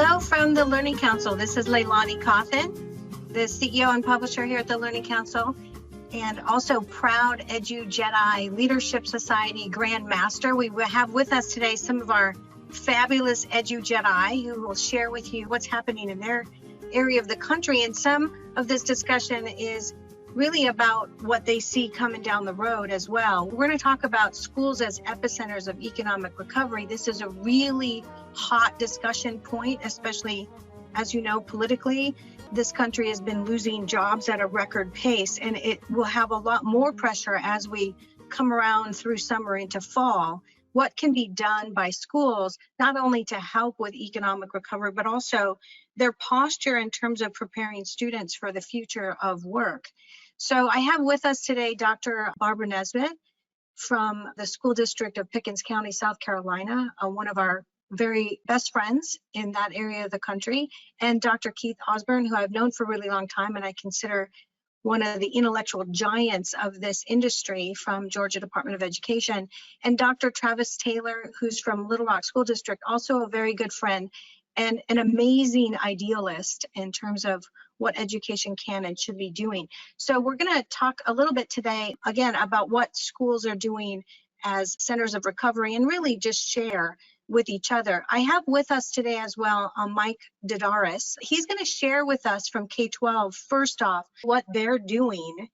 Hello from the Learning Council. This is Leilani Coffin, the CEO and publisher here at the Learning Council, and also proud Edu Jedi Leadership Society Grand Master. We have with us today some of our fabulous Edu Jedi who will share with you what's happening in their area of the country. And some of this discussion is really about what they see coming down the road as well. We're going to talk about schools as epicenters of economic recovery. This is a really hot discussion point, especially, as you know, politically. This country has been losing jobs at a record pace, and it will have a lot more pressure as we come around through summer into fall. What can be done by schools, not only to help with economic recovery, but also their posture in terms of preparing students for the future of work. So I have with us today Dr. Barbara Nesbitt from the School District of Pickens County, South Carolina, one of our very best friends in that area of the country, and Dr. Keith Osburn, who I've known for a really long time, and I consider one of the intellectual giants of this industry from Georgia Department of Education, and Dr. Travis Taylor, who's from Little Rock School District, also a very good friend and an amazing idealist in terms of what education can and should be doing. So we're going to talk a little bit today, again, about what schools are doing as centers of recovery and really just share with each other. I have with us today as well Mike Didaris. He's going to share with us from K12, first off, what they're doing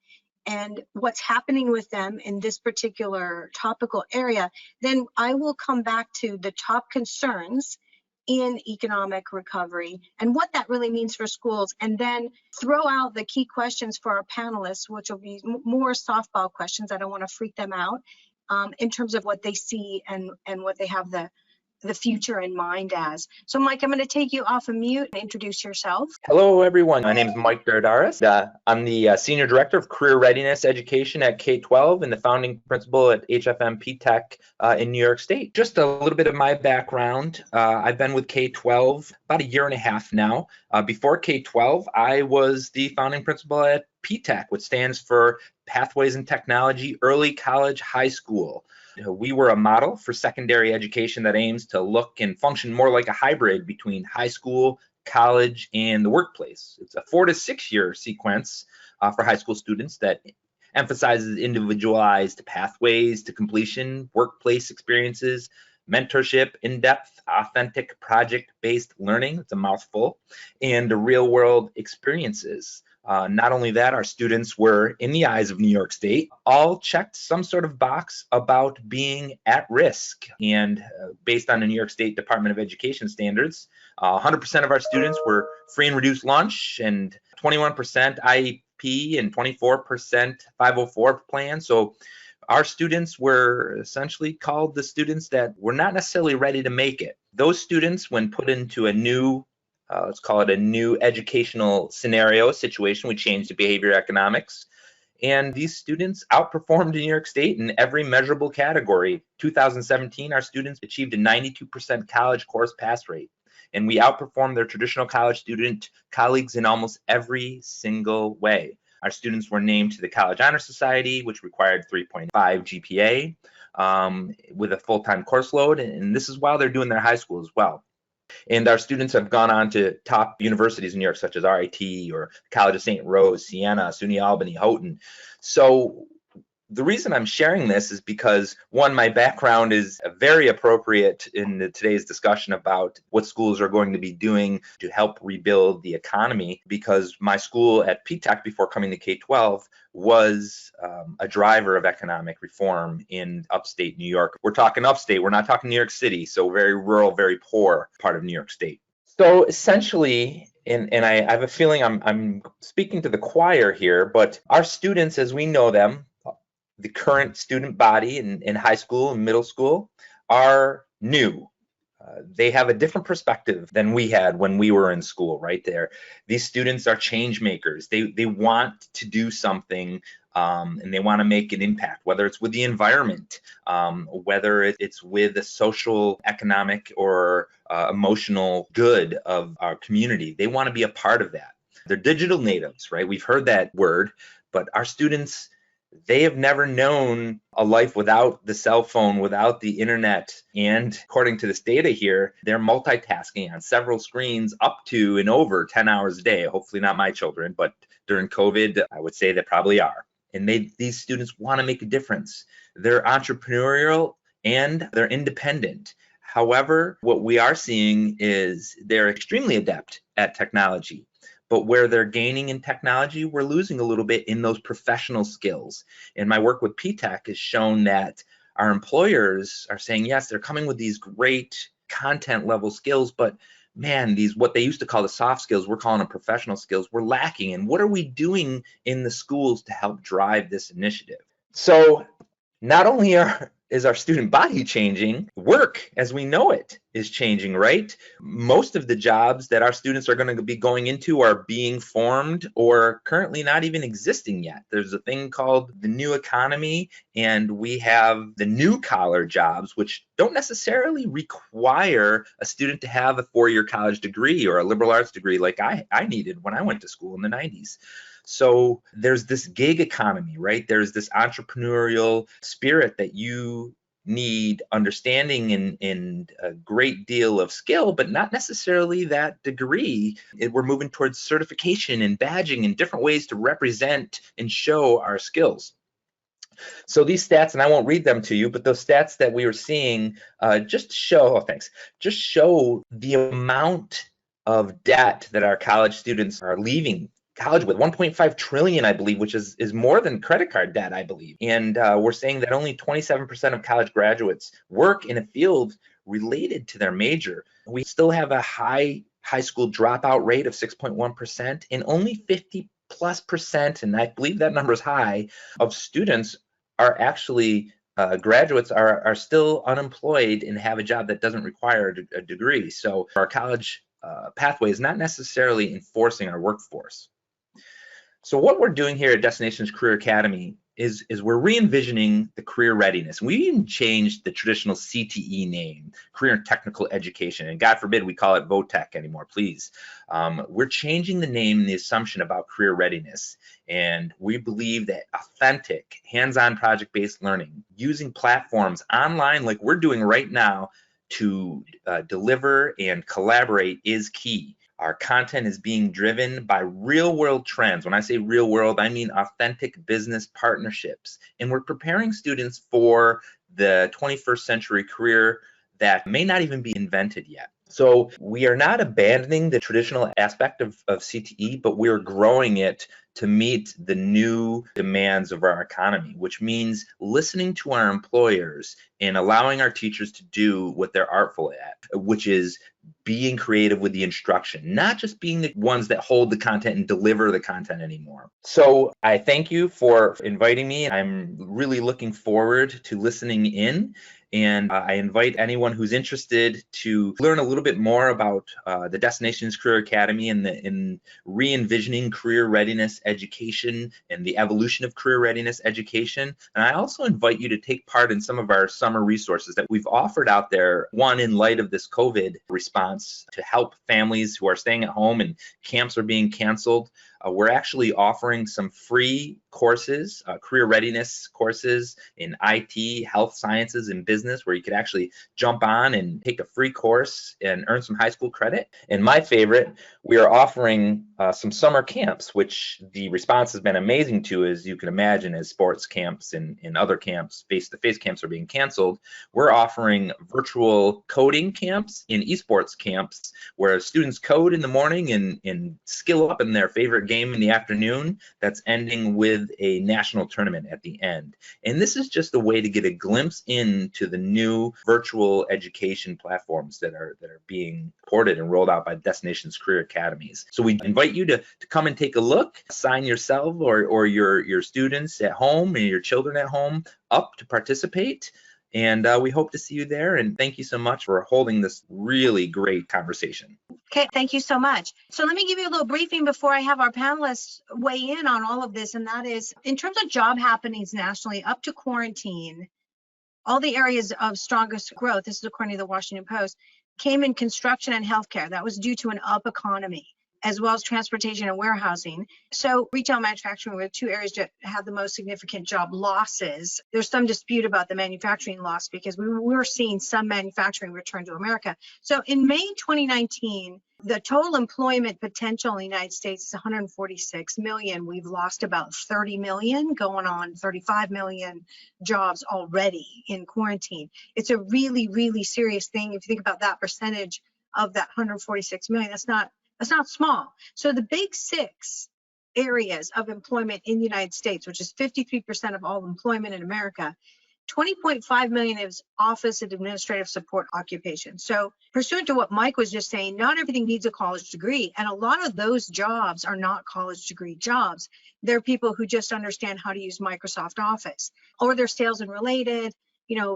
and what's happening with them in this particular topical area. Then I will come back to the top concerns in economic recovery and what that really means for schools, and then throw out the key questions for our panelists, which will be more softball questions. I don't want to freak them out in terms of what they see and what they have the future in mind as. So Mike, I'm going to take you off of mute and introduce yourself. Hello, everyone. My name is Mike Didaris. I'm the Senior Director of Career Readiness Education at K12 and the founding principal at HFM PTech in New York State. Just a little bit of my background. I've been with K12 about a year and a half now. Before K12, I was the founding principal at PTech, which stands for Pathways in Technology, Early College High School. We were a model for secondary education that aims to look and function more like a hybrid between high school, college, and the workplace. It's a 4 to 6 year sequence for high school students that emphasizes individualized pathways to completion, workplace experiences, mentorship, in-depth, authentic, project-based learning, it's a mouthful, and real-world experiences. Not only that, our students were, in the eyes of New York State, all checked some sort of box about being at risk. And based on the New York State Department of Education standards, 100% of our students were free and reduced lunch, and 21% IEP and 24% 504 plan. So our students were essentially called the students that were not necessarily ready to make it. Those students, when put into a new let's call it a new educational scenario, situation, we changed to behavior economics. And these students outperformed in New York State in every measurable category. 2017, our students achieved a 92% college course pass rate. And we outperformed their traditional college student colleagues in almost every single way. Our students were named to the College Honor Society, which required 3.5 GPA with a full-time course load. And this is while they're doing their high school as well. And our students have gone on to top universities in New York, such as RIT or College of St. Rose, Siena, SUNY Albany, Houghton. So the reason I'm sharing this is because, one, my background is very appropriate in today's discussion about what schools are going to be doing to help rebuild the economy, because my school at PTech before coming to K12 was a driver of economic reform in upstate New York. We're talking upstate, we're not talking New York City, so very rural, very poor part of New York State. So essentially, and I have a feeling I'm speaking to the choir here, but our students, as we know them, the current student body in high school and middle school, are new. They have a different perspective than we had when we were in school, right there. These students are change makers. They want to do something and they want to make an impact, whether it's with the environment, whether it's with the social, economic, or emotional good of our community. They want to be a part of that. They're digital natives, right? We've heard that word, but our students, They have never known a life without the cell phone, without the internet. And according to this data here, they're multitasking on several screens up to and over 10 hours a day. Hopefully not my children, but during COVID, I would say they probably are. And these students want to make a difference. They're entrepreneurial and they're independent. However, what we are seeing is they're extremely adept at technology. But where they're gaining in technology, we're losing a little bit in those professional skills. And my work with PTech has shown that our employers are saying, yes, they're coming with these great content level skills, but man, these what they used to call the soft skills, we're calling them professional skills, we're lacking. And what are we doing in the schools to help drive this initiative? So not only is our student body changing, work as we know it is changing, right? Most of the jobs that our students are going to be going into are being formed or currently not even existing yet. There's a thing called the new economy, and we have the new collar jobs, which don't necessarily require a student to have a 4-year college degree or a liberal arts degree like I needed when I went to school in the 90s. So there's this gig economy, right? There's this entrepreneurial spirit that you need understanding and a great deal of skill, but not necessarily that degree. We're moving towards certification and badging and different ways to represent and show our skills. So these stats, and I won't read them to you, but those stats that we were seeing just show the amount of debt that our college students are leaving college with. 1.5 trillion, I believe, which is more than credit card debt, I believe. And we're saying that only 27% of college graduates work in a field related to their major. We still have a high school dropout rate of 6.1%, and only 50+%, and I believe that number is high, of students are actually graduates are still unemployed and have a job that doesn't require a degree. So our college pathway is not necessarily enforcing our workforce. So what we're doing here at Destinations Career Academy is we're re-envisioning the career readiness. We even changed the traditional CTE name, Career and Technical Education, and God forbid we call it VOTEC anymore, please. We're changing the name and the assumption about career readiness, and we believe that authentic, hands-on project-based learning, using platforms online like we're doing right now to deliver and collaborate is key. Our content is being driven by real-world trends. When I say real world, I mean authentic business partnerships. And we're preparing students for the 21st century career that may not even be invented yet. So we are not abandoning the traditional aspect of CTE, but we're growing it to meet the new demands of our economy, which means listening to our employers and allowing our teachers to do what they're artful at, which is being creative with the instruction, not just being the ones that hold the content and deliver the content anymore. So I thank you for inviting me. I'm really looking forward to listening in. And I invite anyone who's interested to learn a little bit more about the Destinations Career Academy and in re-envisioning career readiness education and the evolution of career readiness education. And I also invite you to take part in some of our summer resources that we've offered out there, one in light of this COVID response to help families who are staying at home and camps are being canceled. We're actually offering some free courses, career readiness courses in IT, health sciences, and business, where you could actually jump on and take a free course and earn some high school credit. And my favorite, we are offering some summer camps, which the response has been amazing to, as you can imagine, as sports camps and other camps, face-to-face camps are being canceled. We're offering virtual coding camps and esports camps where students code in the morning and skill up in their favorite game in the afternoon that's ending with a national tournament at the end. And this is just a way to get a glimpse into the new virtual education platforms that are being ported and rolled out by Destinations Career Academies. So we invite you to come and take a look, sign yourself or your students at home and your children at home up to participate. And we hope to see you there. And thank you so much for holding this really great conversation. Okay, thank you so much. So let me give you a little briefing before I have our panelists weigh in on all of this. And that is, in terms of job happenings nationally, up to quarantine, all the areas of strongest growth, this is according to the Washington Post, came in construction and healthcare. That was due to an up economy. as well as transportation and warehousing. So retail manufacturing were two areas that have the most significant job losses. There's some dispute about the manufacturing loss because we were seeing some manufacturing return to America. So in May 2019, the total employment potential in the United States is 146 million. We've lost about 30 million, going on 35 million jobs already in quarantine. It's a really, really serious thing. If you think about that percentage of that 146 million, that's not small. So the big six areas of employment in the United States, which is 53% of all employment in America, 20.5 million is office and administrative support occupations. So pursuant to what Mike was just saying, not everything needs a college degree. And a lot of those jobs are not college degree jobs. They're people who just understand how to use Microsoft Office, or they're sales and related,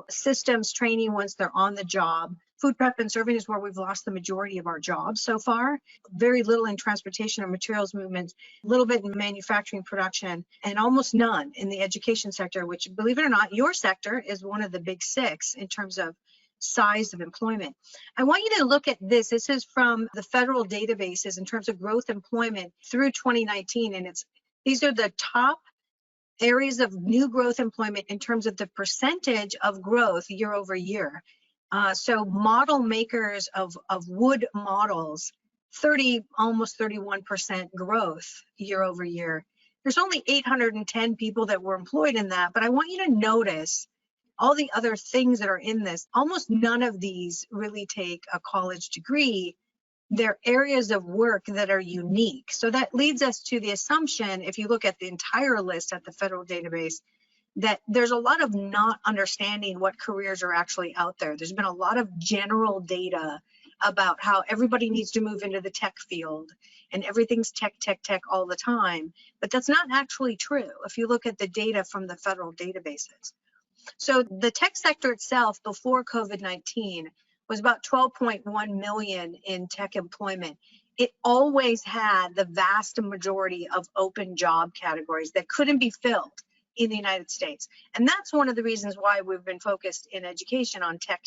systems training once they're on the job. Food prep and serving is where we've lost the majority of our jobs so far. Very little in transportation or materials movement, a little bit in manufacturing production, and almost none in the education sector, which, believe it or not, your sector is one of the big six in terms of size of employment. I want you to look at this. This is from the federal databases in terms of growth employment through 2019, and these are the top areas of new growth employment in terms of the percentage of growth year over year. So model makers of wood models, almost 31% growth year over year. There's only 810 people that were employed in that, but I want you to notice all the other things that are in this. Almost none of these really take a college degree. They're areas of work that are unique. So that leads us to the assumption, if you look at the entire list at the federal database, that there's a lot of not understanding what careers are actually out there. There's been a lot of general data about how everybody needs to move into the tech field and everything's tech all the time, but that's not actually true if you look at the data from the federal databases. So the tech sector itself before COVID-19 was about 12.1 million in tech employment. It always had the vast majority of open job categories that couldn't be filled in the United States. And that's one of the reasons why we've been focused in education on tech,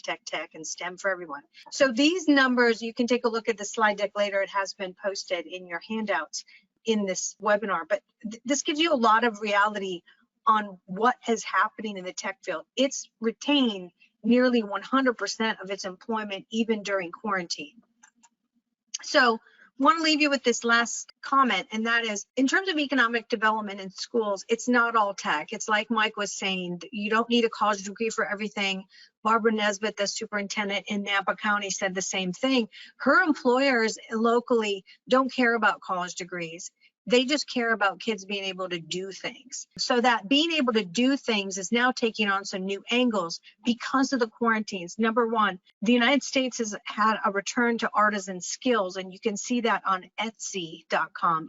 and STEM for everyone. So these numbers, you can take a look at the slide deck later. It has been posted in your handouts in this webinar, but this gives you a lot of reality on what is happening in the tech field. It's retained nearly 100% of its employment, even during quarantine. So I want to leave you with this last comment, and that is, in terms of economic development in schools, it's not all tech. It's like Mike was saying, you don't need a college degree for everything. Barbara Nesbitt, the superintendent in Napa County, said the same thing. Her employers locally don't care about college degrees. They just care about kids being able to do things. So that being able to do things is now taking on some new angles because of the quarantines. Number one, the United States has had a return to artisan skills, and you can see that on Etsy.com,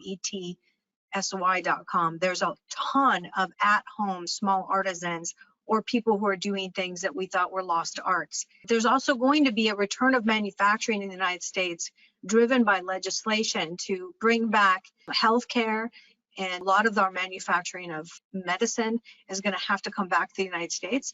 ETSY.com. There's a ton of at-home small artisans or people who are doing things that we thought were lost arts. There's also going to be a return of manufacturing in the United States driven by legislation to bring back healthcare, and a lot of our manufacturing of medicine is going to have to come back to the United States.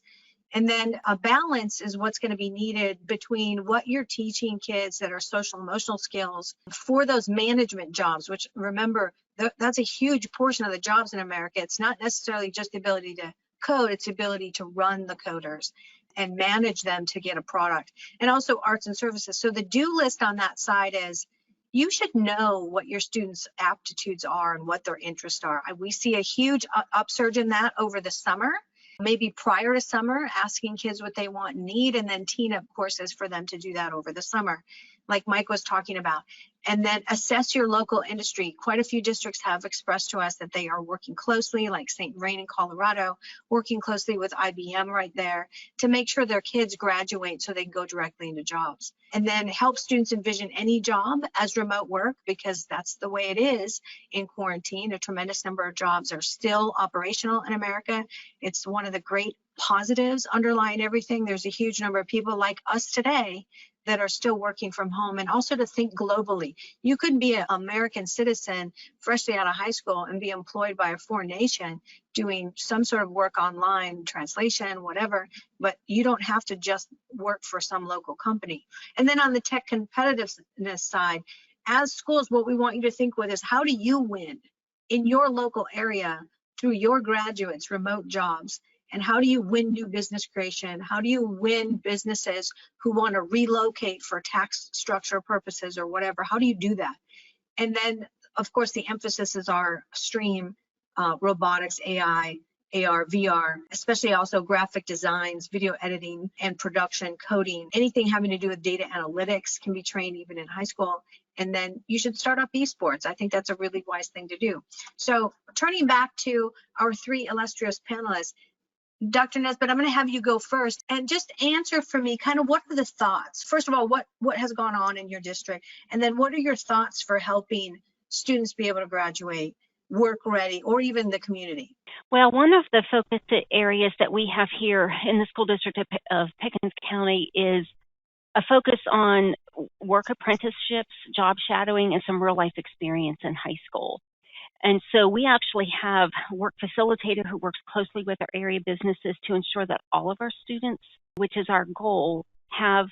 And then a balance is what's going to be needed between what you're teaching kids that are social emotional skills for those management jobs, which, remember, that's a huge portion of the jobs in America. It's not necessarily just the ability to code, it's the ability to run the coders and manage them to get a product, and also arts and services. So the do list on that side is, you should know what your students' aptitudes are and what their interests are. We see a huge upsurge in that over the summer, maybe prior to summer, asking kids what they want and need, and then team up courses for them to do that over the summer, like Mike was talking about. And then assess your local industry. Quite a few districts have expressed to us that they are working closely, like St. Vrain in Colorado, working closely with IBM right there to make sure their kids graduate so they can go directly into jobs. And then help students envision any job as remote work, because that's the way it is in quarantine. A tremendous number of jobs are still operational in America. It's one of the great positives underlying everything. There's a huge number of people like us today that are still working from home, and also to think globally. You could be an American citizen freshly out of high school and be employed by a foreign nation doing some sort of work online, translation, whatever, but you don't have to just work for some local company. And then on the tech competitiveness side, as schools, what we want you to think with is, how do you win in your local area through your graduates, remote jobs? And how do you win new business creation? How do you win businesses who want to relocate for tax structure purposes or whatever? How do you do that? And then, of course, the emphasis is our STREAM, robotics, AI, AR, VR, especially also graphic designs, video editing and production, coding, anything having to do with data analytics can be trained even in high school. And then you should start up esports. I think that's a really wise thing to do. So turning back to our three illustrious panelists, Dr. Nesbitt, I'm going to have you go first and just answer for me kind of what are the thoughts? First of all, what has gone on in your district? And then what are your thoughts for helping students be able to graduate, work ready, or even the community? Well, one of the focus areas that we have here in the school district of Pickens County is a focus on work apprenticeships, job shadowing, and some real life experience in high school. And so we actually have a work facilitator who works closely with our area businesses to ensure that all of our students, which is our goal, have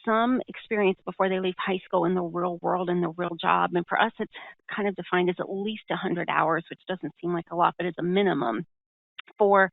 some experience before they leave high school in the real world and the real job. And for us, it's kind of defined as at least 100 hours, which doesn't seem like a lot, but it's a minimum for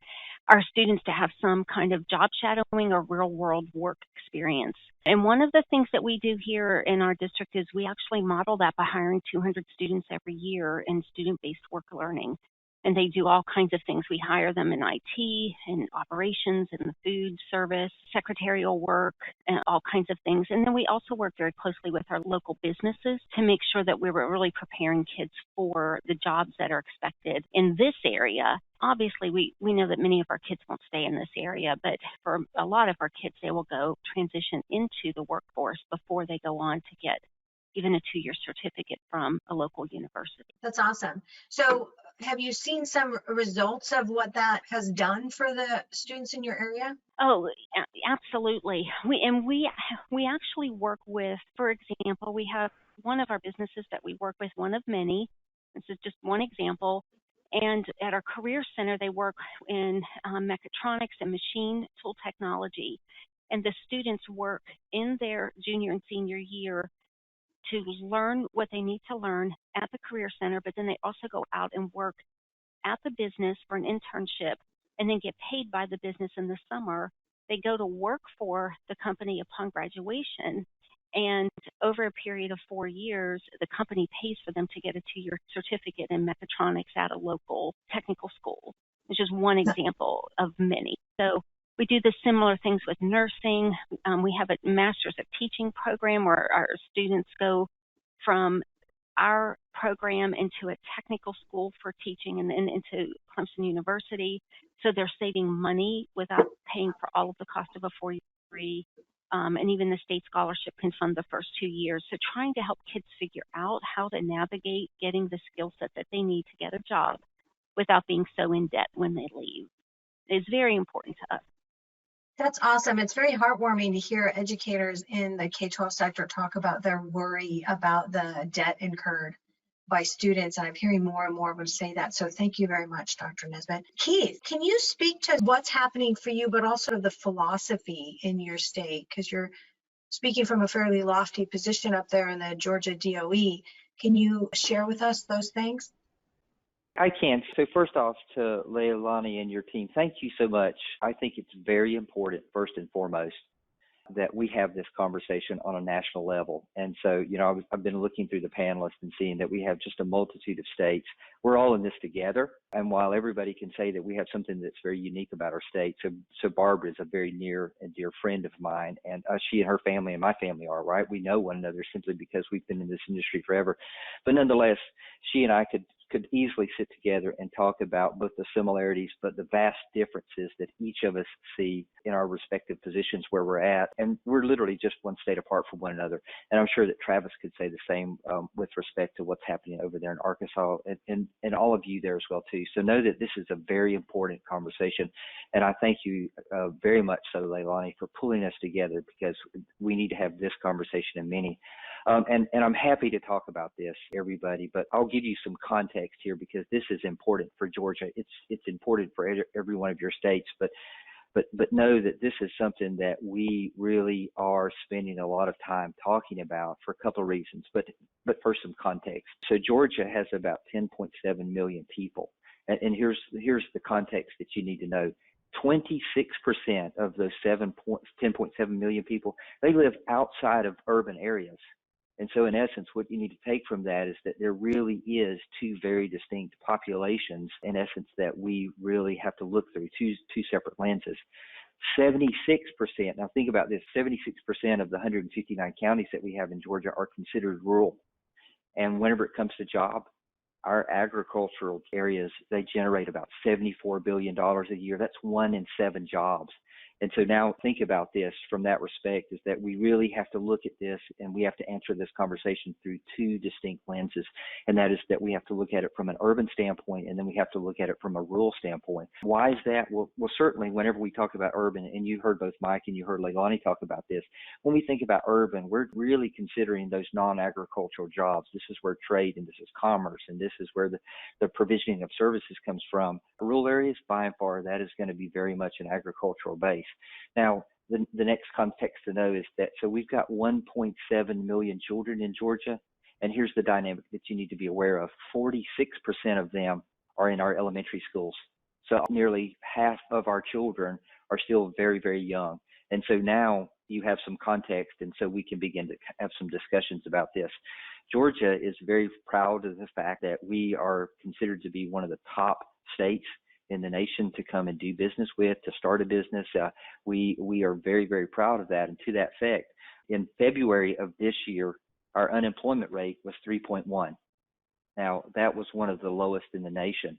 our students to have some kind of job shadowing or real world work experience. And one of the things that we do here in our district is we actually model that by hiring 200 students every year in student-based work learning. And they do all kinds of things. We hire them in IT, in operations, in the food service, secretarial work, and all kinds of things. And then we also work very closely with our local businesses to make sure that we were really preparing kids for the jobs that are expected in this area. Obviously, we know that many of our kids won't stay in this area, but for a lot of our kids, they will go transition into the workforce before they go on to get even a 2-year certificate from a local university. That's awesome. So have you seen some results of what that has done for the students in your area? Oh, absolutely. We actually work with, for example, we have one of our businesses that we work with, one of many. This is just one example. And at our Career Center, they work in mechatronics and machine tool technology. And the students work in their junior and senior year to learn what they need to learn at the Career Center, but then they also go out and work at the business for an internship and then get paid by the business in the summer. They go to work for the company upon graduation, and over a period of 4 years, the company pays for them to get a 2-year certificate in mechatronics at a local technical school, which is one example of many. So we do the similar things with nursing. We have a Master's of Teaching program where our students go from our program into a technical school for teaching and then into Clemson University. So they're saving money without paying for all of the cost of a 4-year degree. And even the state scholarship can fund the first 2 years. So trying to help kids figure out how to navigate getting the skill set that they need to get a job without being so in debt when they leave is very important to us. That's awesome. It's very heartwarming to hear educators in the K-12 sector talk about their worry about the debt incurred by students. And I'm hearing more and more of them say that. So thank you very much, Dr. Nesbitt. Keith, can you speak to what's happening for you, but also the philosophy in your state? Because you're speaking from a fairly lofty position up there in the Georgia DOE. Can you share with us those things? I can. So first off, to Leilani and your team, thank you so much. I think it's very important, first and foremost, that we have this conversation on a national level. And so, I've been looking through the panelists and seeing that we have just a multitude of states. We're all in this together. And while everybody can say that we have something that's very unique about our state, so Barbara is a very near and dear friend of mine, and she and her family and my family are, right? We know one another simply because we've been in this industry forever. But nonetheless, she and I could easily sit together and talk about both the similarities, but the vast differences that each of us see in our respective positions where we're at. And we're literally just one state apart from one another. And I'm sure that Travis could say the same with respect to what's happening over there in Arkansas and all of you there as well, too. So know that this is a very important conversation. And I thank you very much so, Leilani, for pulling us together, because we need to have this conversation and many. And I'm happy to talk about this, everybody, but I'll give you some context here because this is important for Georgia. It's important for every one of your states. But But know that this is something that we really are spending a lot of time talking about for a couple of reasons. But first, some context. So Georgia has about 10.7 million people, and here's the context that you need to know. 26% of those 10.7 million people, they live outside of urban areas. And so in essence, what you need to take from that is that there really is two very distinct populations, in essence, that we really have to look through, two separate lenses. 76%, now think about this, 76% of the 159 counties that we have in Georgia are considered rural. And whenever it comes to job, our agricultural areas, they generate about $74 billion a year. That's 1 in 7 jobs. And so now think about this from that respect, is that we really have to look at this and we have to answer this conversation through two distinct lenses. And that is that we have to look at it from an urban standpoint, and then we have to look at it from a rural standpoint. Why is that? Well, certainly whenever we talk about urban, and you heard both Mike and you heard Leilani talk about this, when we think about urban, we're really considering those non-agricultural jobs. This is where trade and this is commerce, and this is where the provisioning of services comes from. Rural areas, by and far, that is going to be very much an agricultural base. Now, the next context to know is that, so we've got 1.7 million children in Georgia, and here's the dynamic that you need to be aware of. 46% of them are in our elementary schools. So nearly half of our children are still very, very young. And so now you have some context, and so we can begin to have some discussions about this. Georgia is very proud of the fact that we are considered to be one of the top states in the nation to come and do business with, to start a business. We are very, very proud of that. And to that effect, in February of this year, our unemployment rate was 3.1. Now, that was one of the lowest in the nation.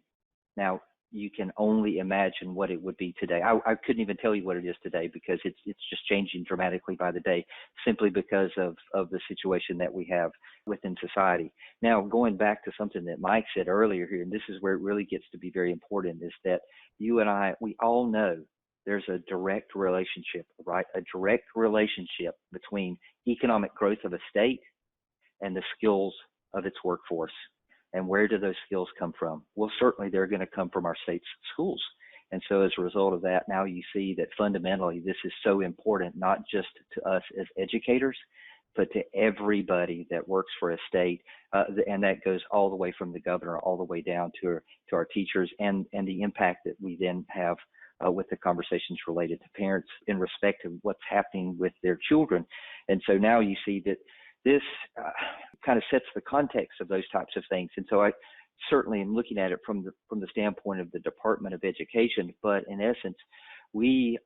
Now, you can only imagine what it would be today. I couldn't even tell you what it is today, because it's just changing dramatically by the day, simply because of the situation that we have within society. Now, going back to something that Mike said earlier here, and this is where it really gets to be very important, is that you and I, we all know there's a direct relationship, right? A direct relationship between economic growth of a state and the skills of its workforce. And where do those skills come from? Well, certainly they're going to come from our state's schools. And so as a result of that, now you see that fundamentally this is so important, not just to us as educators, but to everybody that works for a state. And that goes all the way from the governor all the way down to our teachers, and the impact that we then have with the conversations related to parents in respect of what's happening with their children. And so now you see that this kind of sets the context of those types of things. And so I certainly am looking at it from the standpoint of the Department of Education, but in essence, we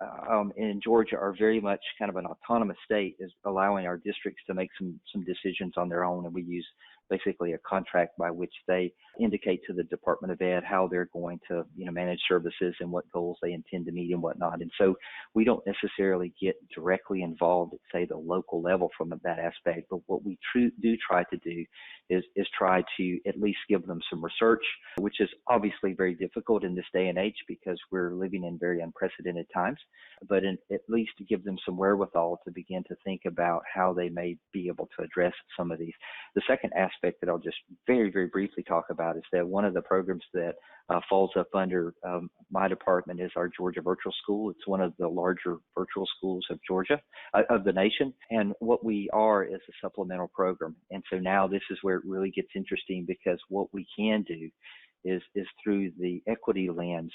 in Georgia are very much kind of an autonomous state, is allowing our districts to make some decisions on their own, and we use basically a contract by which they indicate to the Department of Ed how they're going to manage services and what goals they intend to meet and whatnot. And so we don't necessarily get directly involved at, say, the local level from that aspect, but what we do try to do is try to at least give them some research, which is obviously very difficult in this day and age because we're living in very unprecedented times, but at least to give them some wherewithal to begin to think about how they may be able to address some of these. The second aspect that I'll just very, very briefly talk about is that one of the programs that falls up under my department is our Georgia Virtual School. It's one of the larger virtual schools of Georgia, of the nation. And what we are is a supplemental program. And so now this is where it really gets interesting, because what we can do is through the equity lens,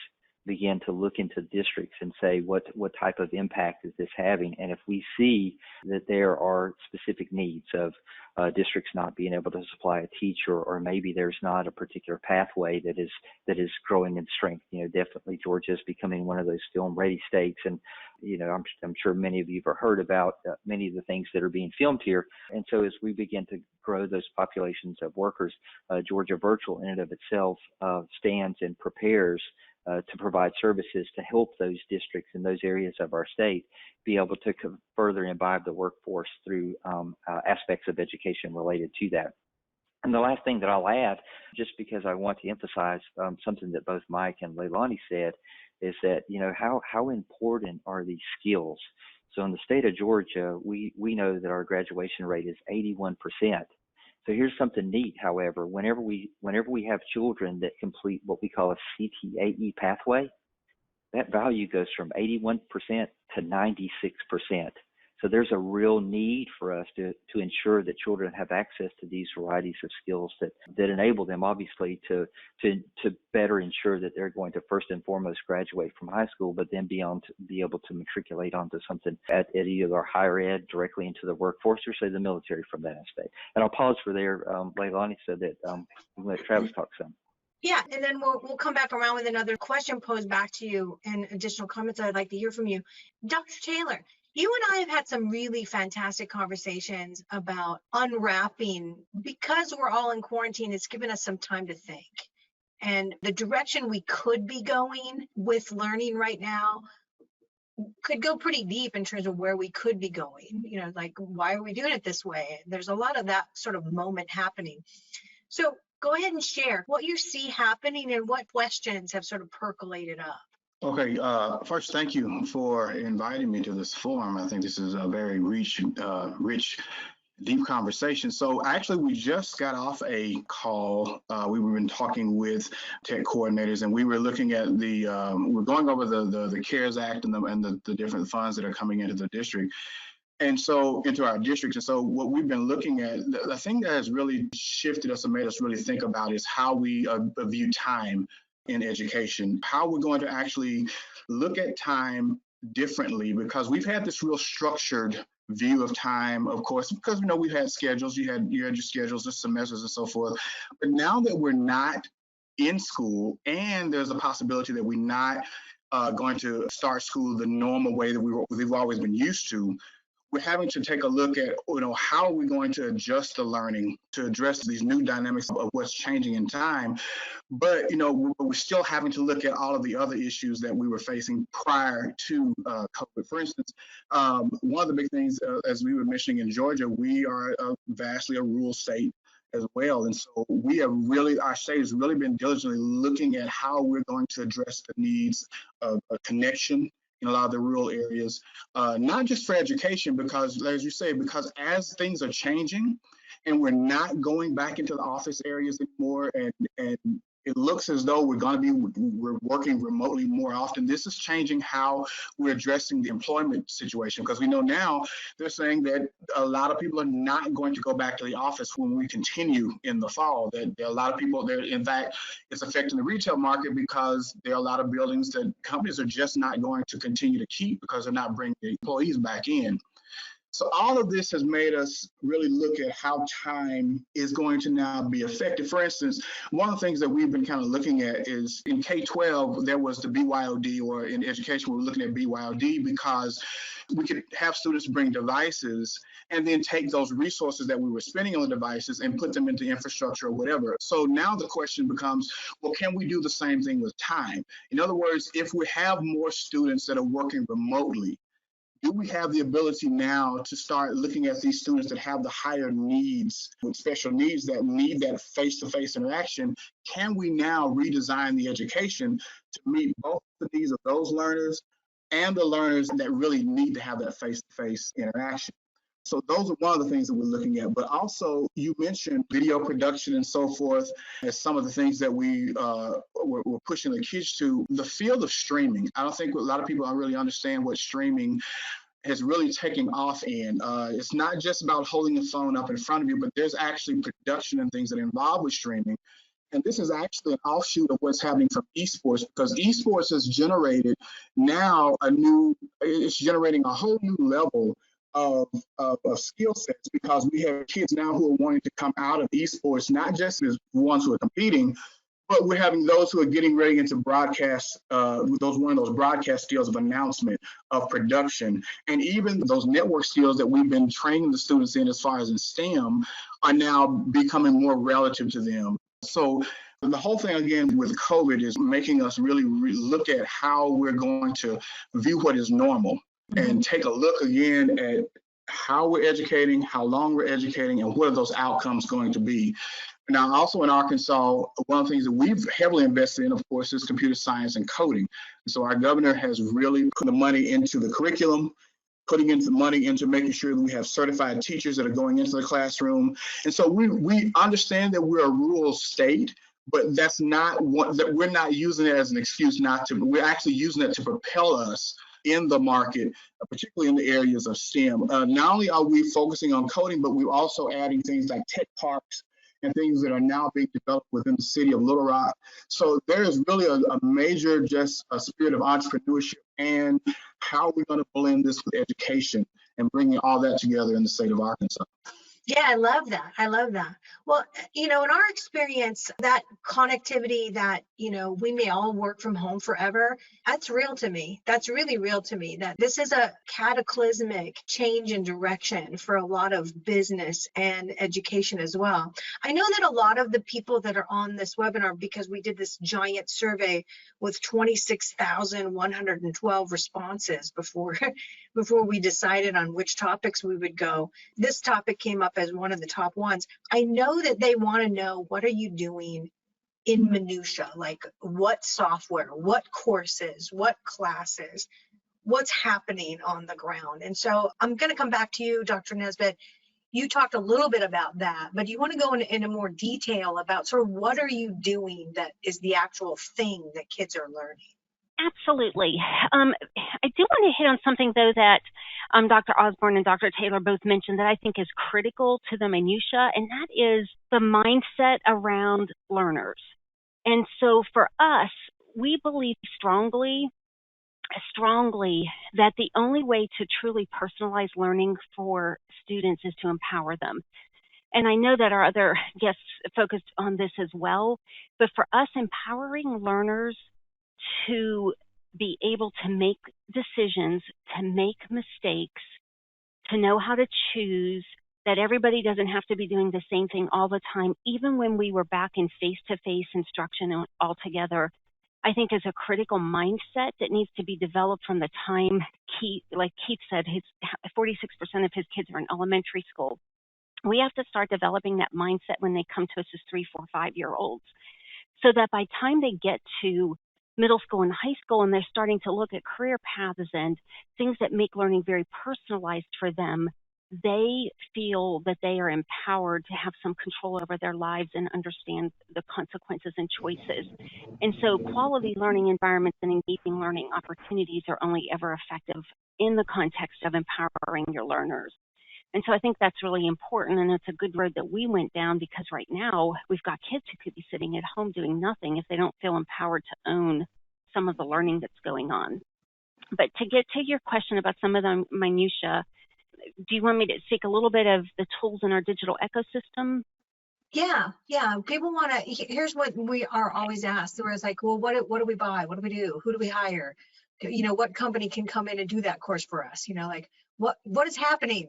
begin to look into districts and say what type of impact is this having. And if we see that there are specific needs of districts not being able to supply a teacher, or maybe there's not a particular pathway that is growing in strength, definitely Georgia is becoming one of those film-ready states. And I'm sure many of you have heard about many of the things that are being filmed here. And so as we begin to grow those populations of workers, Georgia Virtual in and of itself stands and prepares to provide services to help those districts in those areas of our state be able to further imbibe the workforce through aspects of education related to that. And the last thing that I'll add, just because I want to emphasize something that both Mike and Leilani said, is that, how important are these skills? So in the state of Georgia, we know that our graduation rate is 81%. So here's something neat, however, whenever we have children that complete what we call a CTAE pathway, that value goes from 81% to 96%. So there's a real need for us to ensure that children have access to these varieties of skills that enable them, obviously, to better ensure that they're going to first and foremost graduate from high school, but then be able to matriculate onto something at either higher ed, directly into the workforce, or say the military from that aspect. And I'll pause for there. Leilani said that we'll let Travis talk some. Yeah, and then we'll come back around with another question posed back to you and additional comments I'd like to hear from you. Dr. Taylor, you and I have had some really fantastic conversations about unwrapping, because we're all in quarantine, it's given us some time to think. And the direction we could be going with learning right now could go pretty deep in terms of where we could be going. You know, like, why are we doing it this way? There's a lot of that sort of moment happening. So go ahead and share what you see happening and what questions have sort of percolated up. Okay, first, thank you for inviting me to this forum. I think this is a very rich, deep conversation. So actually, we just got off a call. We've been talking with tech coordinators, and we were looking at we're going over the CARES Act and the different funds that are coming into the district. And so into our districts. And so what we've been looking at, the thing that has really shifted us and made us really think about is how we view time in education, how we're going to actually look at time differently, because we've had this real structured view of time, of course, because we've had schedules, you had your schedules, the semesters and so forth. But now that we're not in school, and there's a possibility that we're not going to start school the normal way that we've always been used to, we're having to take a look at, how are we going to adjust the learning to address these new dynamics of what's changing in time. But, we're still having to look at all of the other issues that we were facing prior to COVID. For instance, one of the big things, as we were mentioning in Georgia, we are vastly a rural state as well. And so our state has really been diligently looking at how we're going to address the needs of a connection in a lot of the rural areas, not just for education, because as you say, because as things are changing and we're not going back into the office areas anymore, and it looks as though we're working remotely more often. This is changing how we're addressing the employment situation, because we know now they're saying that a lot of people are not going to go back to the office when we continue in the fall. That there are a lot of people there. In fact, it's affecting the retail market because there are a lot of buildings that companies are just not going to continue to keep because they're not bringing the employees back in. So all of this has made us really look at how time is going to now be affected. For instance, one of the things that we've been kind of looking at is in K12, there was the BYOD, or in education, we were looking at BYOD because we could have students bring devices and then take those resources that we were spending on the devices and put them into infrastructure or whatever. So now the question becomes, well, can we do the same thing with time? In other words, if we have more students that are working remotely, do we have the ability now to start looking at these students that have the higher needs, with special needs that need that face-to-face interaction? Can we now redesign the education to meet both the needs of those learners and the learners that really need to have that face-to-face interaction? So those are one of the things that we're looking at. But also, you mentioned video production and so forth as some of the things that we're pushing the kids to. The field of streaming, I don't think a lot of people really understand what streaming has really taken off in. It's not just about holding the phone up in front of you, but there's actually production and things that are involved with streaming. And this is actually an offshoot of what's happening from esports, because esports has generated now it's generating a whole new level of skill sets, because we have kids now who are wanting to come out of esports, not just as ones who are competing, but we're having those who are getting ready into broadcast, one of those broadcast skills of announcement, of production, and even those network skills that we've been training the students in as far as in STEM are now becoming more relative to them. So the whole thing, again, with COVID is making us really look at how we're going to view what is normal, and take a look again at how we're educating, how long we're educating, and what are those outcomes going to be. Now, also in Arkansas, one of the things that we've heavily invested in, of course, is computer science and coding. And so our governor has really put the money into the curriculum, putting into money into making sure that we have certified teachers that are going into the classroom. And so we understand that we're a rural state, but that's not what that we're not using it as an excuse not to. We're actually using it to propel us in the market, particularly in the areas of STEM. Not only are we focusing on coding, but we're also adding things like tech parks and things that are now being developed within the city of Little Rock. So there is really a major just a spirit of entrepreneurship and how we're going to blend this with education and bringing all that together in the state of Arkansas. Yeah, I love that. I love that. Well, in our experience, that connectivity that, we may all work from home forever, that's real to me. That's really real to me, that this is a cataclysmic change in direction for a lot of business and education as well. I know that a lot of the people that are on this webinar, because we did this giant survey with 26,112 responses before we decided on which topics we would go, this topic came up as one of the top ones. I know that they want to know, what are you doing in minutia? Like what software, what courses, what classes, what's happening on the ground? And so I'm going to come back to you, Dr. Nesbitt. You talked a little bit about that, but you want to go into more detail about sort of what are you doing that is the actual thing that kids are learning? Absolutely. I do want to hit on something, though, that Dr. Osburn and Dr. Taylor both mentioned that I think is critical to the minutia, and that is the mindset around learners. And so for us, we believe strongly that the only way to truly personalize learning for students is to empower them. And I know that our other guests focused on this as well, but for us, empowering learners to be able to make decisions, to make mistakes, to know how to choose, that everybody doesn't have to be doing the same thing all the time, even when we were back in face-to-face instruction altogether, I think is a critical mindset that needs to be developed from the time like Keith said, 46% of his kids are in elementary school. We have to start developing that mindset when they come to us as 3, 4, 5-year-olds, so that by the time they get to middle school and high school and they're starting to look at career paths and things that make learning very personalized for them, they feel that they are empowered to have some control over their lives and understand the consequences and choices. And so quality learning environments and engaging learning opportunities are only ever effective in the context of empowering your learners. And so I think that's really important, and it's a good road that we went down, because right now we've got kids who could be sitting at home doing nothing if they don't feel empowered to own some of the learning that's going on. But to get to your question about some of the minutia, do you want me to speak a little bit of the tools in our digital ecosystem? Yeah. People want to, here's what we are always asked. There was like, well, what do we buy? What do we do? Who do we hire? What company can come in and do that course for us? Like what is happening?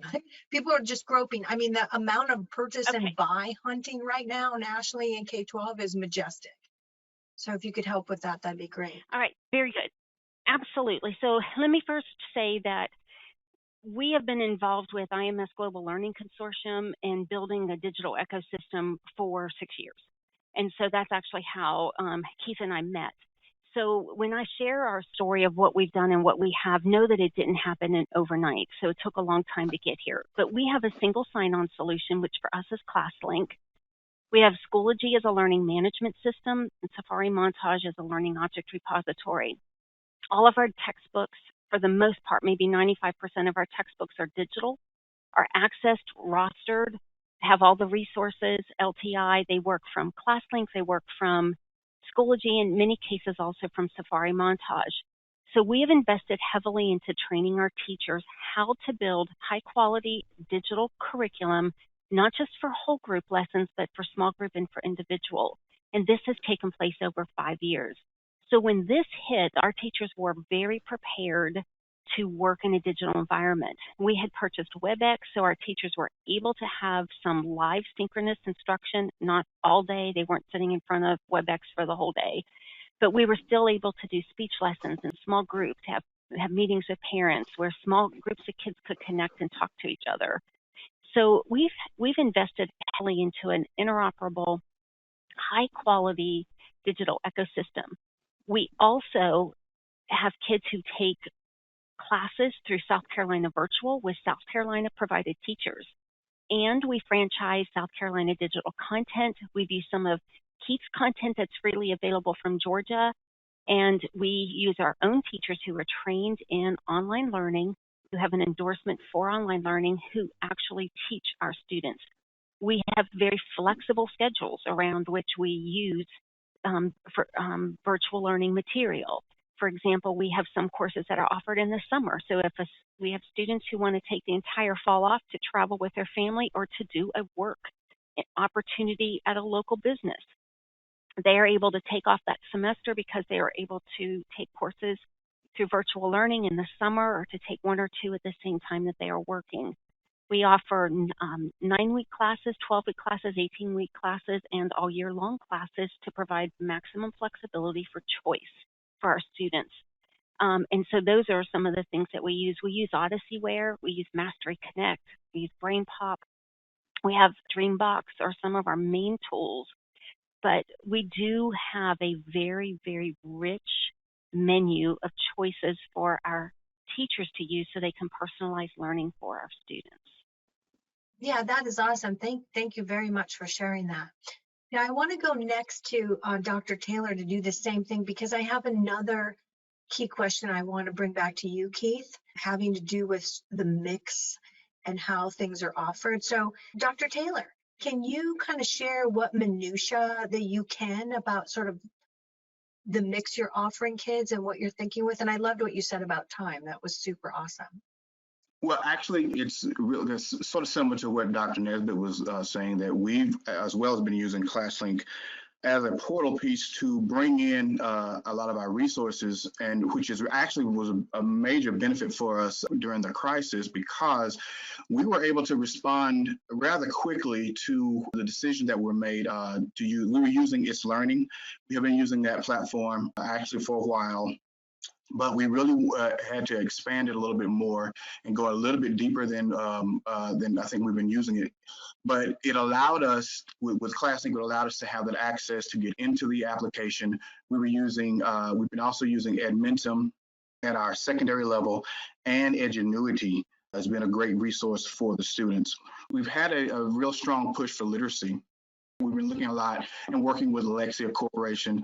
People are just groping. I mean, the amount of purchase and buy hunting right now nationally in K12 is majestic. So if you could help with that, that'd be great. All right, very good. Absolutely. So let me first say that we have been involved with IMS Global Learning Consortium in building a digital ecosystem for 6 years. And so that's actually how Keith and I met. So when I share our story of what we've done and what we have, know that it didn't happen overnight. So it took a long time to get here. But we have a single sign-on solution, which for us is ClassLink. We have Schoology as a learning management system, and Safari Montage as a learning object repository. All of our textbooks, for the most part, maybe 95% of our textbooks are digital, are accessed, rostered, have all the resources, LTI. They work from ClassLink, they work from Schoology, in many cases also from Safari Montage. So we have invested heavily into training our teachers how to build high quality digital curriculum, not just for whole group lessons, but for small group and for individual. And this has taken place over 5 years. So when this hit, our teachers were very prepared to work in a digital environment. We had purchased WebEx, so our teachers were able to have some live synchronous instruction, not all day. They weren't sitting in front of WebEx for the whole day, but we were still able to do speech lessons in small groups, have meetings with parents where small groups of kids could connect and talk to each other. So we've invested heavily into an interoperable, high quality digital ecosystem. We also have kids who take classes through South Carolina Virtual with South Carolina provided teachers. And we franchise South Carolina digital content. We view some of keeps content that's freely available from Georgia, and we use our own teachers who are trained in online learning, who have an endorsement for online learning, who actually teach our students. We have very flexible schedules around which we use for virtual learning material. For example, we have some courses that are offered in the summer. So if we have students who want to take the entire fall off to travel with their family or to do a work opportunity at a local business, they are able to take off that semester because they are able to take courses through virtual learning in the summer, or to take one or two at the same time that they are working. We offer 9-week classes, 12-week classes, 18-week classes, and all year long classes to provide maximum flexibility for choice for our students. And so those are some of the things that we use. We use Odysseyware, we use Mastery Connect, we use BrainPop, we have Dreambox are some of our main tools. But we do have a very, very rich menu of choices for our teachers to use so they can personalize learning for our students. Yeah, that is awesome. Thank you very much for sharing that. Now, I want to go next to Dr. Taylor to do the same thing, because I have another key question I want to bring back to you, Keith, having to do with the mix and how things are offered. So, Dr. Taylor, can you kind of share what minutia that you can about sort of the mix you're offering kids and what you're thinking with? And I loved what you said about time. That was super awesome. Well, actually, it's sort of similar to what Dr. Nesbitt was saying, that we've as well as been using ClassLink as a portal piece to bring in a lot of our resources, and which is actually was a major benefit for us during the crisis, because we were able to respond rather quickly to the decision that were made to use. We were using It's Learning. We have been using that platform actually for a while, but we really had to expand it a little bit more and go a little bit deeper than I think we've been using it. But it allowed us, with ClassLink, it allowed us to have that access to get into the application. We've been also using Edmentum at our secondary level, and Edgenuity has been a great resource for the students. We've had a real strong push for literacy. We've been looking a lot and working with Alexia Corporation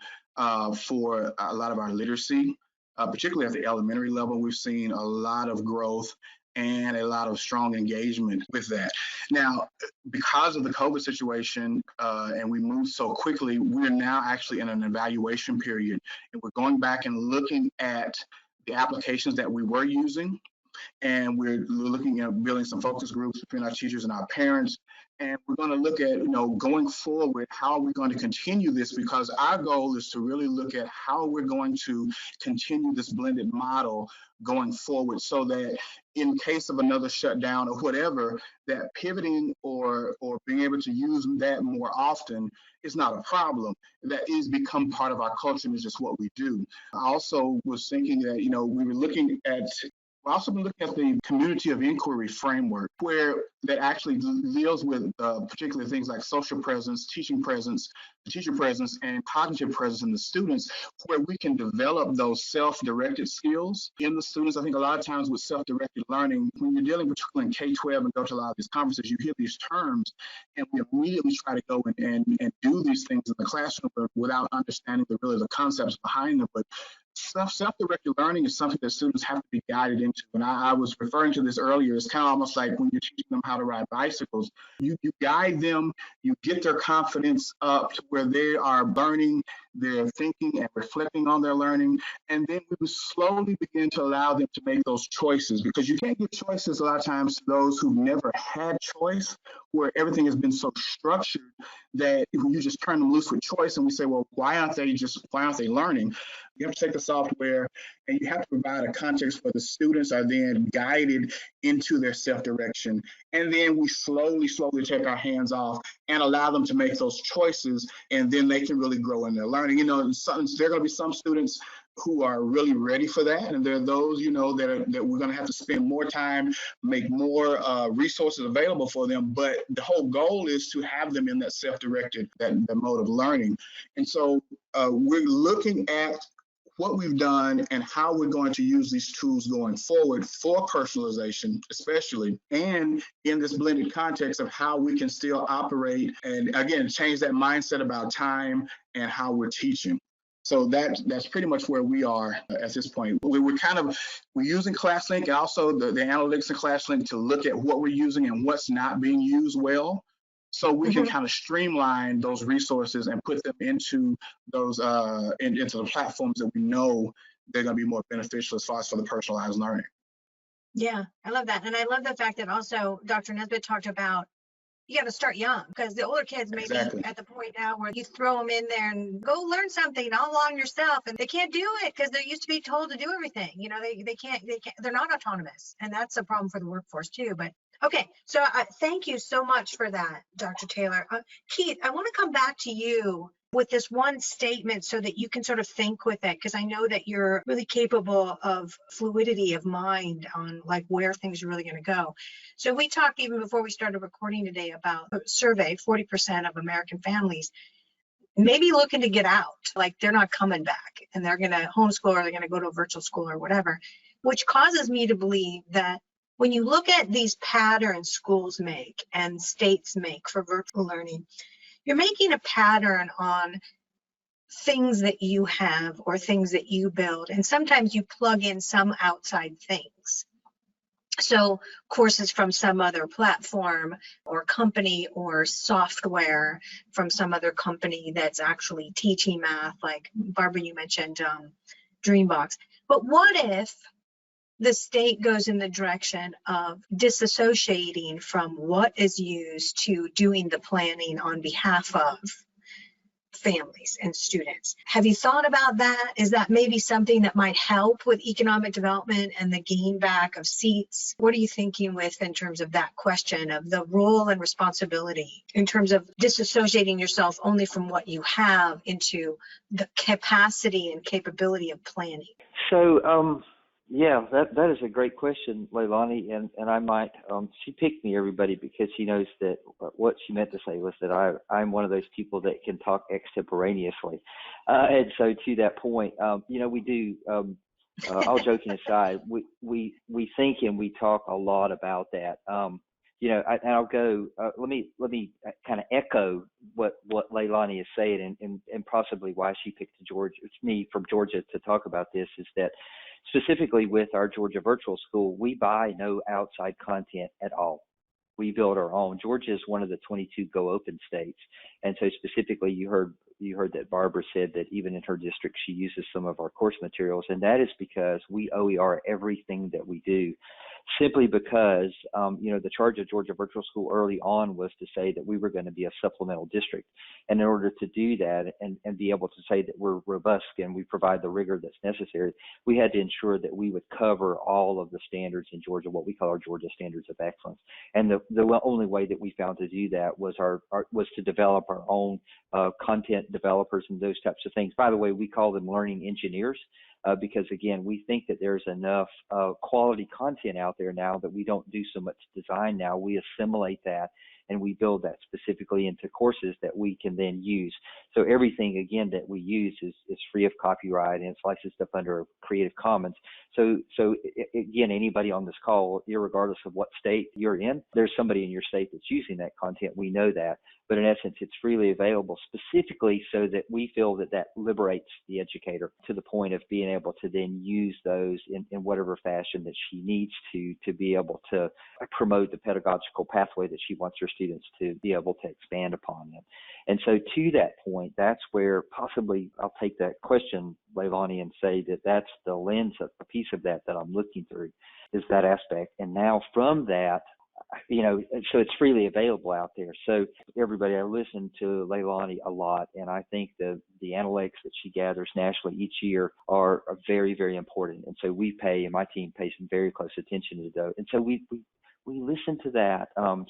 for a lot of our literacy. Particularly at the elementary level, we've seen a lot of growth and a lot of strong engagement with that. Now, because of the COVID situation and we moved so quickly, we're now actually in an evaluation period, and we're going back and looking at the applications that we were using, and we're looking at building some focus groups between our teachers and our parents. And we're going to look at, going forward, how are we going to continue this? Because our goal is to really look at how we're going to continue this blended model going forward, so that in case of another shutdown or whatever, that pivoting or being able to use that more often is not a problem. That is become part of our culture, and it's just what we do. I also was thinking that, we've also been looking at the community of inquiry framework, where that actually deals with particular things like social presence, teaching presence, teacher presence, and cognitive presence in the students, where we can develop those self-directed skills in the students. I think a lot of times with self-directed learning, when you're dealing particularly in K12 and go to a lot of these conferences, you hear these terms, and we immediately try to go and do these things in the classroom without understanding the concepts behind them. But self-directed learning is something that students have to be guided into. And I was referring to this earlier. It's kind of almost like when you're teaching them how to ride bicycles. You guide them, you get their confidence up to where they are learning, they're thinking and reflecting on their learning, and then we will slowly begin to allow them to make those choices, because you can't give choices a lot of times to those who've never had choice, where everything has been so structured that if you just turn them loose with choice and we say, well, why aren't they learning? You have to take the software and you have to provide a context where the students are then guided into their self-direction. And then we slowly take our hands off and allow them to make those choices, and then they can really grow in their learning. There are going to be some students who are really ready for that, and there are those, that we're going to have to spend more time, make more resources available for them. But the whole goal is to have them in that self-directed, that mode of learning. And so we're looking at what we've done and how we're going to use these tools going forward for personalization, especially, and in this blended context of how we can still operate and, again, change that mindset about time and how we're teaching. So that's pretty much where we are at this point. We're using ClassLink and also the analytics in ClassLink to look at what we're using and what's not being used well, so we can kind of streamline those resources and put them into those into the platforms that we know they're going to be more beneficial as far as for the personalized learning. Yeah, I love that. And I love the fact that also Dr. Nesbitt talked about you got to start young, because the older kids may be at the point now where you throw them in there and go learn something all along yourself, and they can't do it because they're used to be told to do everything. You know, they can't, they're not autonomous, and that's a problem for the workforce too. But okay, so thank you so much for that, Dr. Taylor. Keith, I want to come back to you with this one statement so that you can sort of think with it, because I know that you're really capable of fluidity of mind on like where things are really going to go. So we talked even before we started recording today about a survey, 40% of American families maybe looking to get out, like they're not coming back and they're going to homeschool or they're going to go to a virtual school or whatever, which causes me to believe that when you look at these patterns schools make and states make for virtual learning, you're making a pattern on things that you have or things that you build. And sometimes you plug in some outside things. So courses from some other platform or company or software from some other company that's actually teaching math, like Barbara, you mentioned Dreambox. But what if the state goes in the direction of disassociating from what is used to doing the planning on behalf of families and students? Have you thought about that? Is that maybe something that might help with economic development and the gain back of seats? What are you thinking with in terms of that question of the role and responsibility in terms of disassociating yourself only from what you have into the capacity and capability of planning? So, yeah, that is a great question, Leilani, and I might, she picked me, everybody, because she knows that what she meant to say was that I'm one of those people that can talk extemporaneously. And so to that point, we do, all joking aside, we think and we talk a lot about that. I'll go, let me kind of echo what Leilani is saying and possibly why she picked me from Georgia to talk about this is that specifically with our Georgia virtual school, we buy no outside content at all. We build our own. Georgia is one of the 22 Go Open states. And so specifically you heard that Barbara said that even in her district, she uses some of our course materials. And that is because we OER everything that we do, simply because, the charge of Georgia Virtual School early on was to say that we were going to be a supplemental district. And in order to do that and be able to say that we're robust and we provide the rigor that's necessary, we had to ensure that we would cover all of the standards in Georgia, what we call our Georgia Standards of Excellence. And the only way that we found to do that was was to develop our own content developers and those types of things. By the way, we call them learning engineers because, again, we think that there's enough quality content out there now that we don't do so much design now. We assimilate that and we build that specifically into courses that we can then use. So everything, again, that we use is free of copyright and it's licensed up under Creative Commons. So again, anybody on this call, irregardless of what state you're in, there's somebody in your state that's using that content. We know that. But in essence, it's freely available specifically so that we feel that liberates the educator to the point of being able to then use those in whatever fashion that she needs to be able to promote the pedagogical pathway that she wants her students to be able to expand upon them. And so to that point, that's where possibly I'll take that question, Leilani, and say that that's the lens of a piece of that I'm looking through is that aspect. And now from that, so it's freely available out there. So everybody, I listen to Leilani a lot, and I think the analytics that she gathers nationally each year are very, very important. And so we pay, and my team pays some very close attention to those. And so we listen to that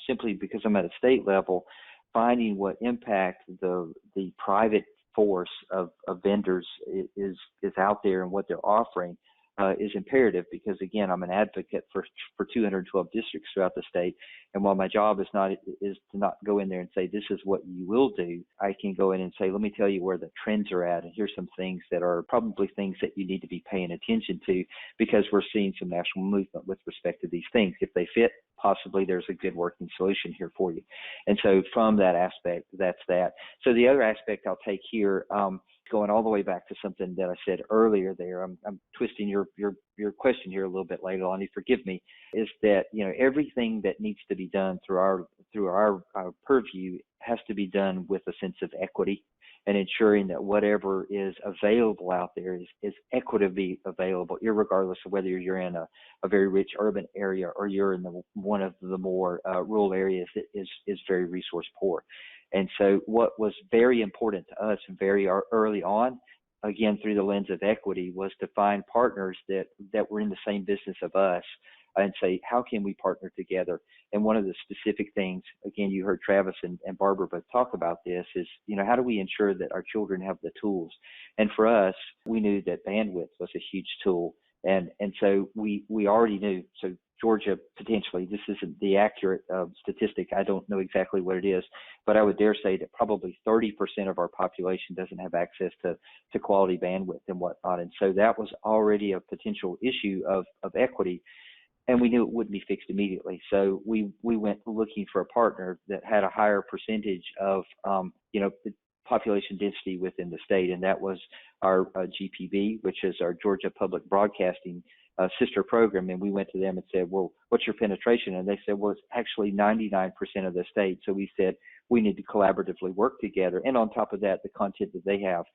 simply because I'm at a state level, finding what impact the private force of vendors is out there and what they're offering. is imperative, because again, I'm an advocate for 212 districts throughout the state. And while my job is to not go in there and say, this is what you will do, I can go in and say, let me tell you where the trends are at. And here's some things that are probably things that you need to be paying attention to, because we're seeing some national movement with respect to these things. If they fit, possibly there's a good working solution here for you. And so from that aspect, that's that. So the other aspect I'll take here, going all the way back to something that I said earlier there, I'm twisting your question here a little bit later on, forgive me, is that, everything that needs to be done through our purview has to be done with a sense of equity, and ensuring that whatever is available out there is equitably available, irregardless of whether you're in a very rich urban area or you're in one of the more rural areas that is very resource poor. And so what was very important to us very early on, again, through the lens of equity, was to find partners that were in the same business of us and say, how can we partner together? And one of the specific things, again, you heard Travis and Barbara both talk about this, is, how do we ensure that our children have the tools? And for us, we knew that bandwidth was a huge tool. And so we already knew, so Georgia, potentially, this isn't the accurate statistic, I don't know exactly what it is, but I would dare say that probably 30% of our population doesn't have access to quality bandwidth and whatnot. And so that was already a potential issue of equity, and we knew it wouldn't be fixed immediately. So we went looking for a partner that had a higher percentage of, population density within the state, and that was our GPB, which is our Georgia Public Broadcasting sister program. And we went to them and said, well, what's your penetration? And they said, well, it's actually 99% of the state. So we said, we need to collaboratively work together. And on top of that, the content that they have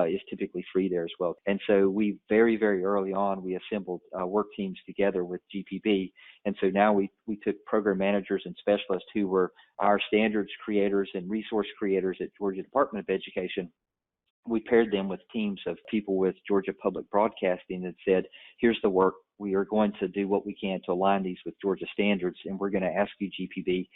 is typically free there as well. And so we very, very early on, we assembled work teams together with GPB. And so now we took program managers and specialists who were our standards creators and resource creators at Georgia Department of Education. We paired them with teams of people with Georgia Public Broadcasting and said, here's the work. We are going to do what we can to align these with Georgia standards, and we're going to ask you, GPB.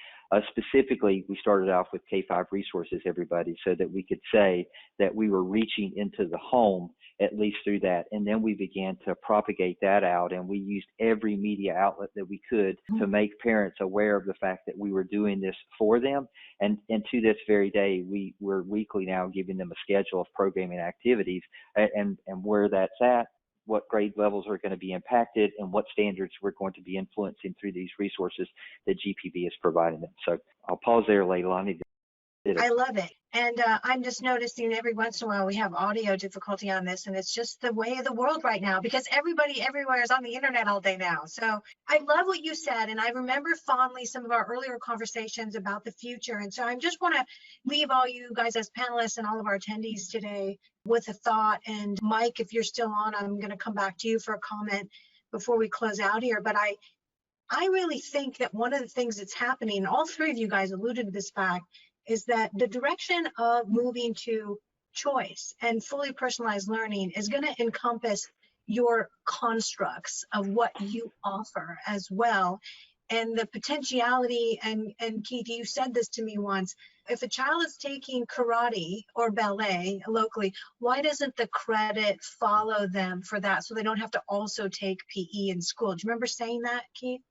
Specifically, we started off with K5 resources, everybody, so that we could say that we were reaching into the home, at least through that. And then we began to propagate that out, and we used every media outlet that we could to make parents aware of the fact that we were doing this for them. And to this very day, we're weekly now giving them a schedule of programming activities and where that's at, what grade levels are going to be impacted, and what standards we're going to be influencing through these resources that GPB is providing them. So I'll pause there, Leilani. I love it. And I'm just noticing every once in a while we have audio difficulty on this, and it's just the way of the world right now, because everybody everywhere is on the internet all day now. So I love what you said, and I remember fondly some of our earlier conversations about the future. And so I just want to leave all you guys as panelists and all of our attendees today with a thought. And Mike, if you're still on, I'm going to come back to you for a comment before we close out here. But I really think that one of the things that's happening, and all three of you guys alluded to this fact, is that the direction of moving to choice and fully personalized learning is going to encompass your constructs of what you offer as well. And the potentiality, and Keith, you said this to me once, if a child is taking karate or ballet locally, why doesn't the credit follow them for that so they don't have to also take PE in school? Do you remember saying that, Keith?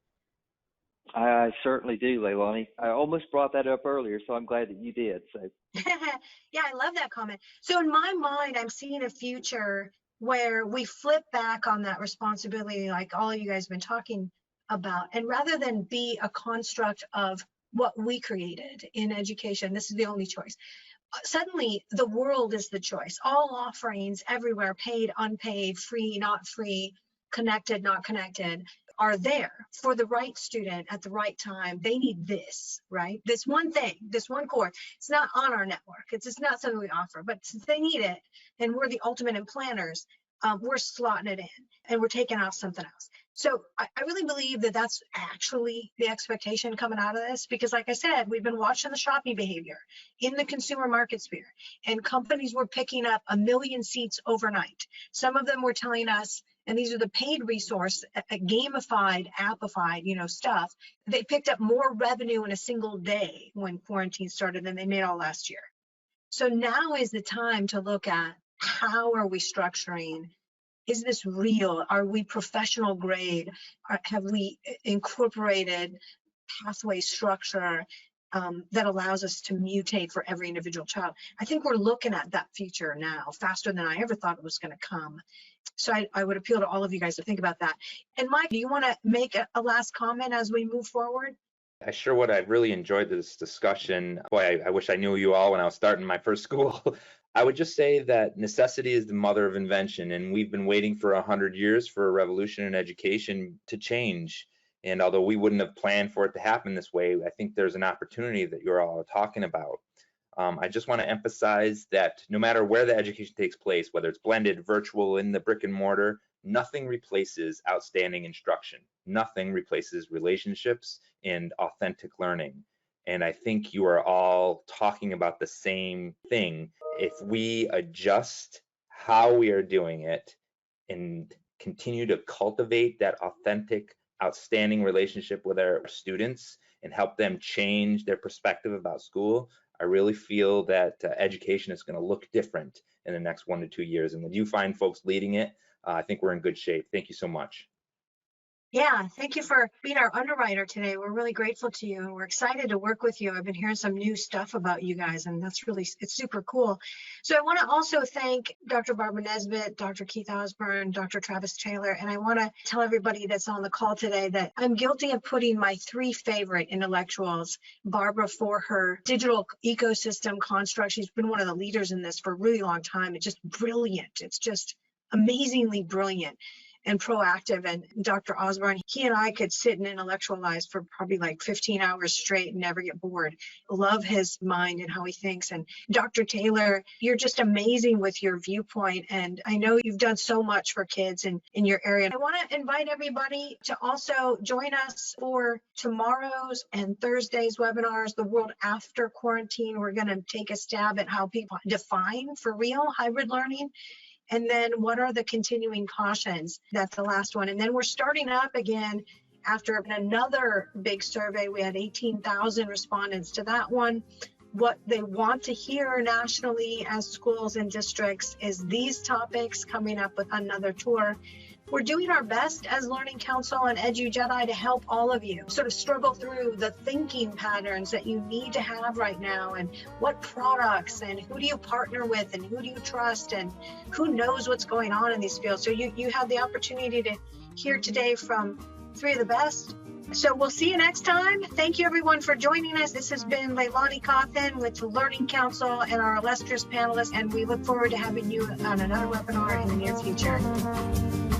I certainly do, Leilani. I almost brought that up earlier, so I'm glad that you did. So. Yeah, I love that comment. So in my mind, I'm seeing a future where we flip back on that responsibility, like all of you guys have been talking about, and rather than be a construct of what we created in education, this is the only choice. Suddenly, the world is the choice. All offerings everywhere, paid, unpaid, free, not free, connected, not connected, are there for the right student at the right time. They need this, right? This one thing, this one course. It's not on our network. It's not something we offer, but since they need it, and we're the ultimate implanters, we're slotting it in and we're taking off something else. So I really believe that that's actually the expectation coming out of this, because like I said, we've been watching the shopping behavior in the consumer market sphere, and companies were picking up 1 million seats overnight. Some of them were telling us, and these are the paid resource, gamified, appified, stuff. They picked up more revenue in a single day when quarantine started than they made all last year. So now is the time to look at how are we structuring is this real? Are we professional grade? Have we incorporated pathway structure that allows us to mutate for every individual child? I think we're looking at that future now, faster than I ever thought it was going to come. So I would appeal to all of you guys to think about that. And Mike, do you want to make a last comment as we move forward? I sure would. I really enjoyed this discussion. Boy, I wish I knew you all when I was starting my first school. I would just say that necessity is the mother of invention, and we've been waiting for 100 years for a revolution in education to change. And although we wouldn't have planned for it to happen this way, I think there's an opportunity that you're all talking about. I just want to emphasize that no matter where the education takes place, whether it's blended, virtual, in the brick and mortar, nothing replaces outstanding instruction. Nothing replaces relationships and authentic learning. And I think you are all talking about the same thing. If we adjust how we are doing it and continue to cultivate that authentic, outstanding relationship with our students and help them change their perspective about school, I really feel that education is going to look different in the next 1 to 2 years. And when you find folks leading it, I think we're in good shape. Thank you so much. Yeah, thank you for being our underwriter today. We're really grateful to you, and we're excited to work with you. I've been hearing some new stuff about you guys, and it's super cool. So I want to also thank Dr. Barbara Nesbitt, Dr. Keith Osburn, Dr. Travis Taylor, and I want to tell everybody that's on the call today that I'm guilty of putting my 3 favorite intellectuals, Barbara for her digital ecosystem construct. She's been one of the leaders in this for a really long time. It's just brilliant. It's just amazingly brilliant and proactive. And Dr. Osburn, he and I could sit and intellectualize for probably like 15 hours straight and never get bored. Love his mind and how he thinks. And Dr. Taylor, you're just amazing with your viewpoint. And I know you've done so much for kids in your area. I want to invite everybody to also join us for tomorrow's and Thursday's webinars, The World After Quarantine. We're going to take a stab at how people define for real hybrid learning. And then what are the continuing cautions? That's the last one. And then we're starting up again after another big survey. We had 18,000 respondents to that one. What they want to hear nationally as schools and districts is these topics, coming up with another tour. We're doing our best as Learning Council and Edu Jedi to help all of you sort of struggle through the thinking patterns that you need to have right now, and what products and who do you partner with and who do you trust and who knows what's going on in these fields. So you had the opportunity to hear today from 3 of the best. So we'll see you next time. Thank you everyone for joining us. This has been Leilani Coffin with the Learning Council and our illustrious panelists, and we look forward to having you on another webinar in the near future.